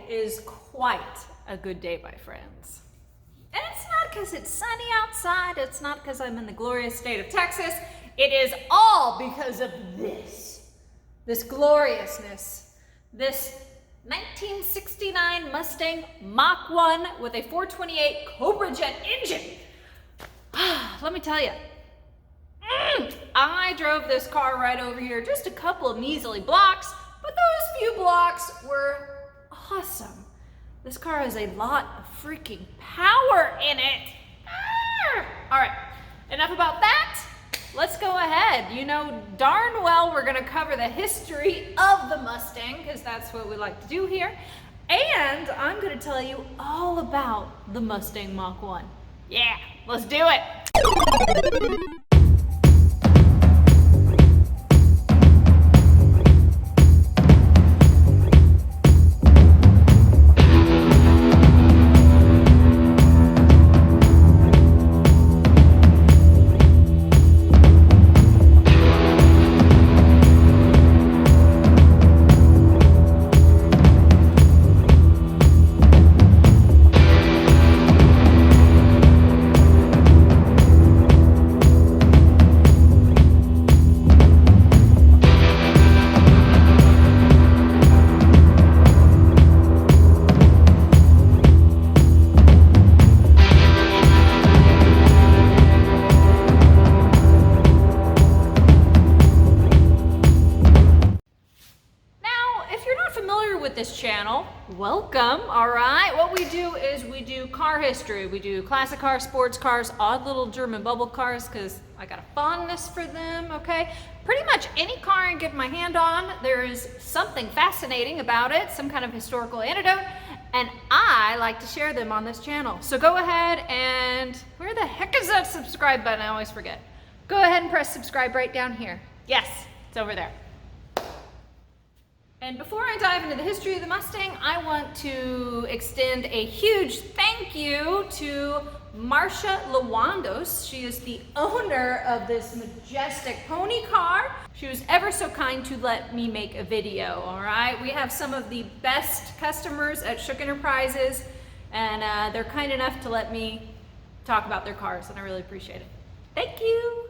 is quite a good day, my friends. And it's not because it's sunny outside, it's not because I'm in the glorious state of Texas, it is all because of this gloriousness, this 1969 Mustang Mach 1 with a 428 Cobra Jet engine. Let me tell you, I drove this car right over here, just a couple of measly blocks, but those few blocks were awesome. This car has a lot of freaking power in it. All right, enough about that. Let's go ahead. You know darn well we're gonna cover the history of the Mustang, because that's what we like to do here. And I'm gonna tell you all about the Mustang Mach 1. Yeah, let's do it. This channel, welcome. All right, what we do is we do car history. We do classic cars, sports cars, odd little German bubble cars, because I got a fondness for them. Okay, pretty much any car I can get my hand on, there is something fascinating about it, some kind of historical anecdote, and I like to share them on this channel. So go ahead and, where the heck is that subscribe button? I always forget. Go ahead and press subscribe right down here. Yes, it's over there. And before I dive into the history of the Mustang, I want to extend a huge thank you to Marcia Lawandos. She is the owner of this majestic pony car. She was ever so kind to let me make a video, all right? We have some of the best customers at Shook Enterprises, and they're kind enough to let me talk about their cars, and I really appreciate it. Thank you.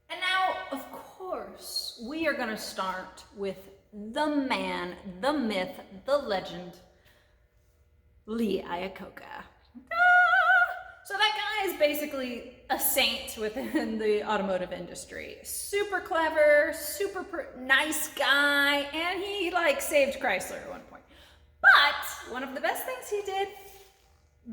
And now, of course, we are gonna start with the man, the myth, the legend, Lee Iaccoca. So that guy is basically a saint within the automotive industry. Super clever, super nice guy, and he saved Chrysler at one point. But one of the best things he did,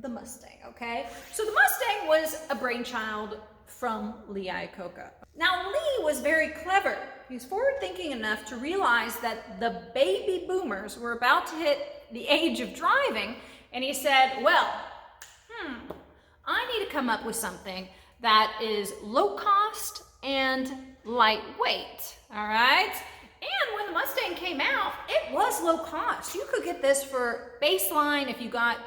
the Mustang, okay? So the Mustang was a brainchild from Lee Iaccoca. Now, Lee was very clever. He was forward-thinking enough to realize that the baby boomers were about to hit the age of driving, and he said, well, I need to come up with something that is low cost and lightweight, all right? And when the Mustang came out, it was low cost. You could get this for baseline if you got,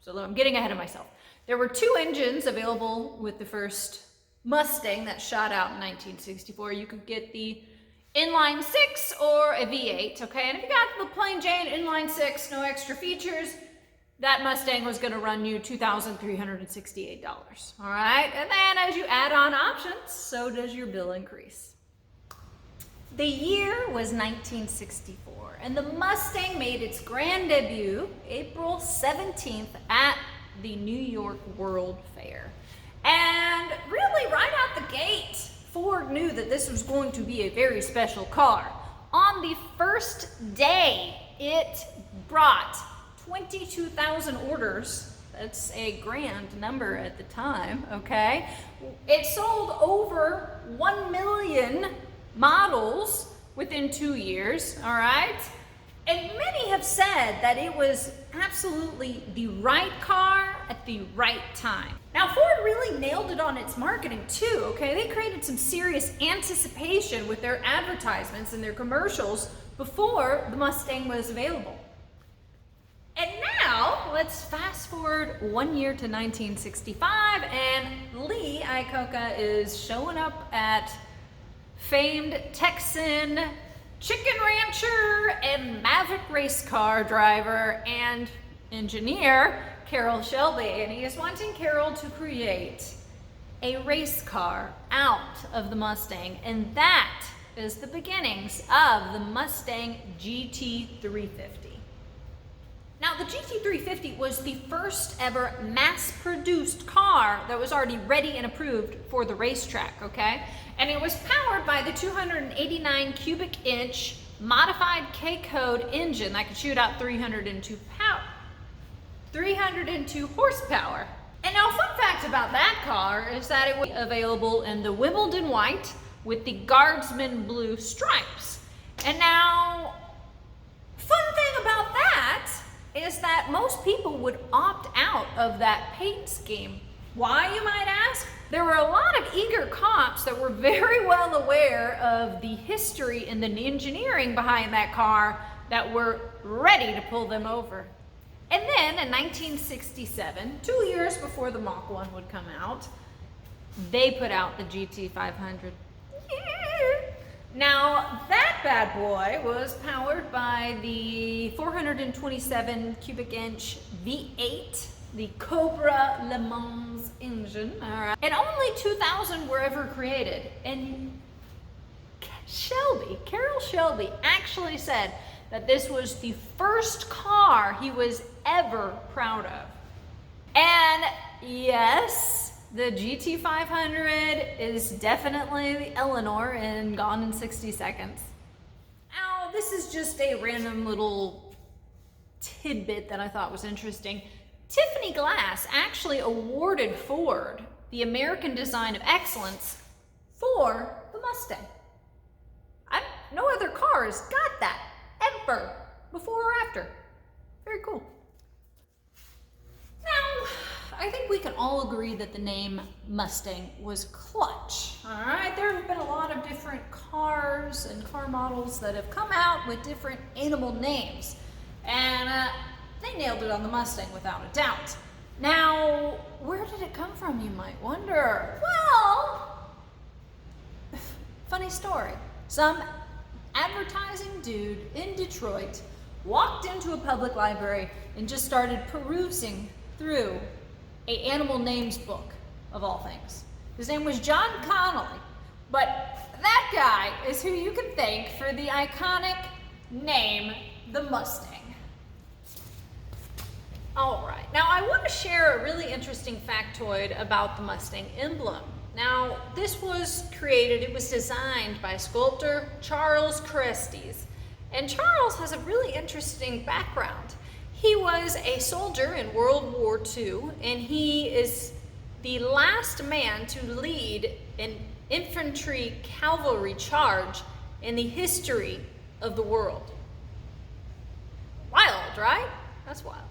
so I'm getting ahead of myself. There were two engines available with the first Mustang that shot out in 1964. You could get the inline 6 or a V8, okay? And if you got the plain Jane inline 6, no extra features, that Mustang was gonna run you $2,368, all right? And then as you add on options, so does your bill increase. The year was 1964, and the Mustang made its grand debut April 17th at the New York World Fair. And really right out the gate, Ford knew that this was going to be a very special car. On the first day, it brought 22,000 orders. That's a grand number at the time, okay? It sold over 1 million models within 2 years, all right? And many have said that it was absolutely the right car at the right time. Now, Ford really nailed it on its marketing too, okay? They created some serious anticipation with their advertisements and their commercials before the Mustang was available. And now, let's fast forward 1 year to 1965, and Lee Iaccoca is showing up at famed Texan chicken rancher and maverick race car driver and engineer Carroll Shelby, and he is wanting Carroll to create a race car out of the Mustang, and that is the beginnings of the Mustang GT350. Now, the GT350 was the first ever mass-produced car that was already ready and approved for the racetrack, okay? And it was powered by the 289 cubic inch modified K-code engine that could shoot out 302 horsepower. And now, a fun fact about that car is that it was available in the Wimbledon white with the Guardsman blue stripes. And now, fun thing about that is that most people would opt out of that paint scheme. Why, you might ask? There were a lot of eager cops that were very well aware of the history and the engineering behind that car that were ready to pull them over. And then in 1967, 2 years before the Mach 1 would come out, they put out the GT500. Yeah. Now, that bad boy was powered by the 427 cubic inch V8, the Cobra Le Mans engine, all right? And only 2,000 were ever created. And Carroll Shelby actually said that this was the first car he was ever proud of. And yes, the GT500 is definitely the Eleanor in Gone in 60 Seconds. Now, this is just a random little tidbit that I thought was interesting. Tiffany Glass actually awarded Ford the American Design of Excellence for the Mustang. No other cars got that ever, before or after. Very cool. Now, I think we can all agree that the name Mustang was clutch. All right, there have been a lot of different cars and car models that have come out with different animal names, and they nailed it on the Mustang without a doubt. Now, where did it come from, you might wonder? Well, funny story. Some advertising dude in Detroit walked into a public library and just started perusing through an animal names book, of all things. His name was John Connolly, but that guy is who you can thank for the iconic name, the Mustang. All right, now I want to share a really interesting factoid about the Mustang emblem. Now, this was created, it was designed by sculptor Charles Crestes. And Charles has a really interesting background. He was a soldier in World War II, and he is the last man to lead an infantry cavalry charge in the history of the world. Wild, right? That's wild.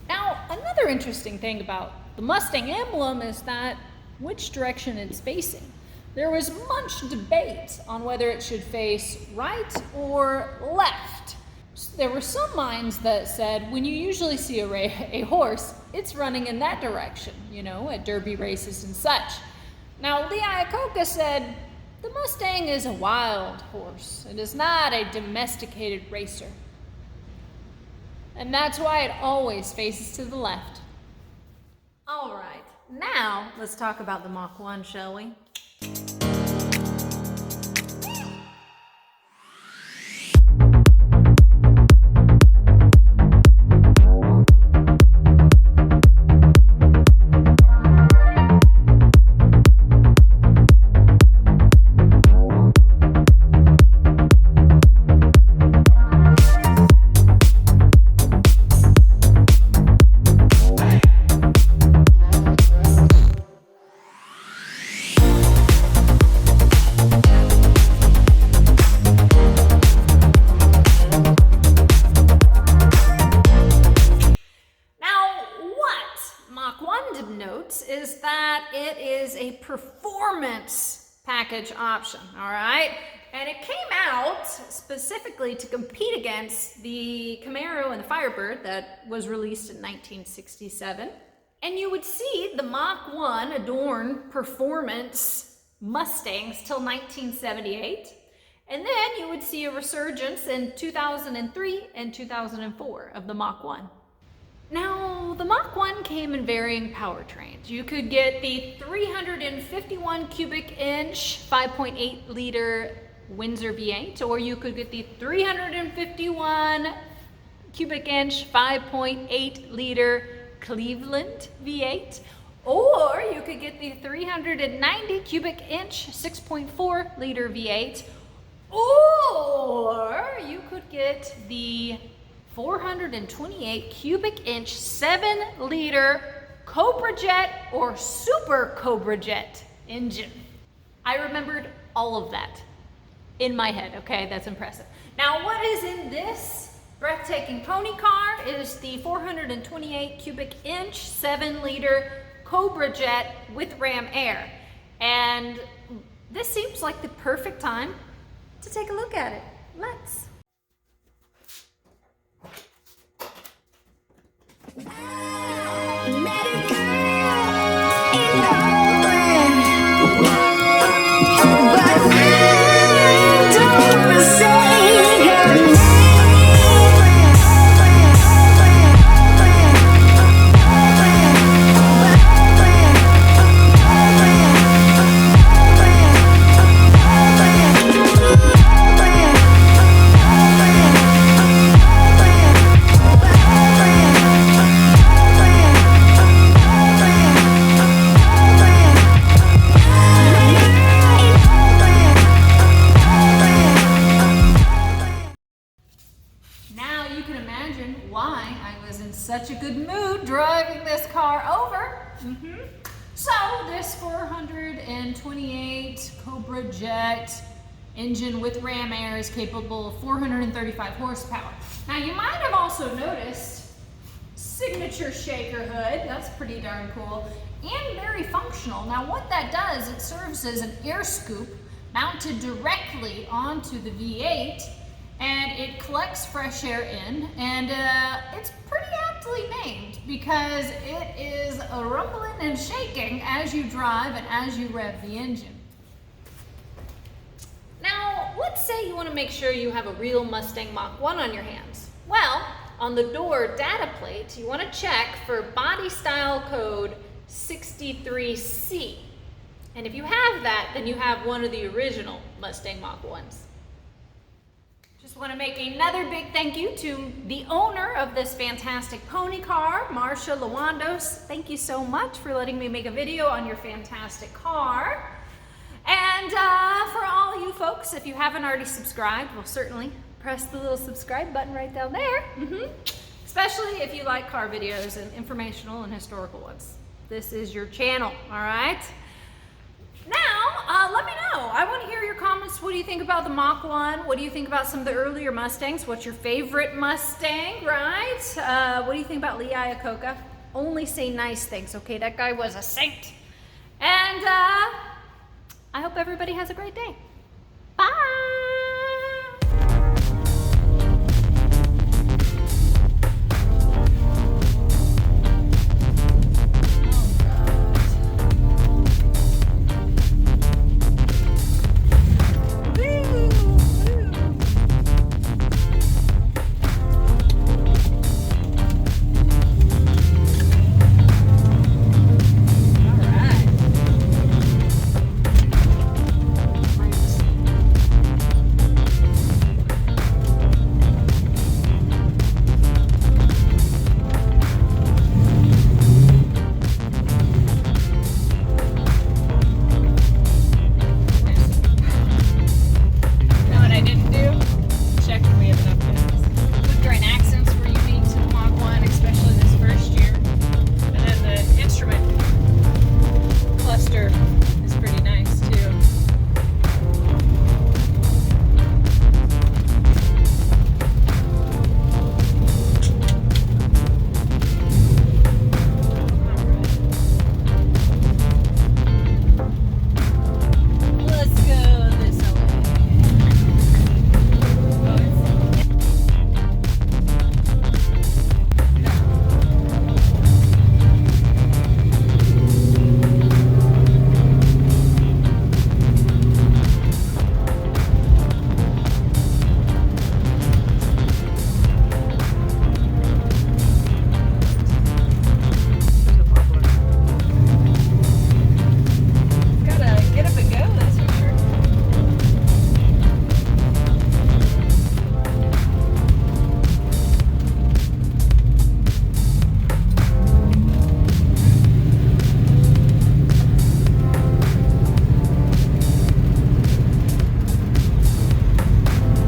Now, another interesting thing about the Mustang emblem is that which direction it's facing. There was much debate on whether it should face right or left. There were some minds that said when you usually see a horse, it's running in that direction, you know, at derby races and such. Now, Lee Iaccoca said the Mustang is a wild horse. It is not a domesticated racer. And that's why it always faces to the left. All right, now let's talk about the Mach 1, shall we? Is that it is a performance package option, all right? And it came out specifically to compete against the Camaro and the Firebird that was released in 1967. And you would see the Mach 1 adorn performance Mustangs till 1978. And then you would see a resurgence in 2003 and 2004 of the Mach 1. Now, the Mach 1 came in varying powertrains. You could get the 351 cubic inch 5.8 liter Windsor V8, or you could get the 351 cubic inch 5.8 liter Cleveland V8, or you could get the 390 cubic inch 6.4 liter V8, or you could get the 428 cubic inch 7 liter Cobra Jet or Super Cobra Jet engine. I remembered all of that in my head. Okay, that's impressive. Now, what is in this breathtaking pony car is the 428 cubic inch 7 liter Cobra Jet with Ram Air. And this seems like the perfect time to take a look at it. Let's. Why I was in such a good mood driving this car over. So this 428 Cobra Jet engine with Ram Air is capable of 435 horsepower. Now you might have also noticed signature shaker hood. That's pretty darn cool and very functional. Now what that does, it serves as an air scoop mounted directly onto the V8, and it collects fresh air in, and it's pretty aptly named because it is a rumbling and shaking as you drive and as you rev the engine. Now, let's say you want to make sure you have a real Mustang Mach 1 on your hands. Well, on the door data plate, you want to check for body style code 63C. And if you have that, then you have one of the original Mustang Mach 1s. Just want to make another big thank you to the owner of this fantastic pony car, Marsha Lawandos. Thank you so much for letting me make a video on your fantastic car. And for all you folks, if you haven't already subscribed, well, certainly press the little subscribe button right down there. Especially if you like car videos and informational and historical ones. This is your channel, all right? Now, let me know. I want to hear your comments. What do you think about the Mach 1? What do you think about some of the earlier Mustangs? What's your favorite Mustang, right? What do you think about Lee Iaccoca? Only say nice things, okay? That guy was a saint. And I hope everybody has a great day. Bye!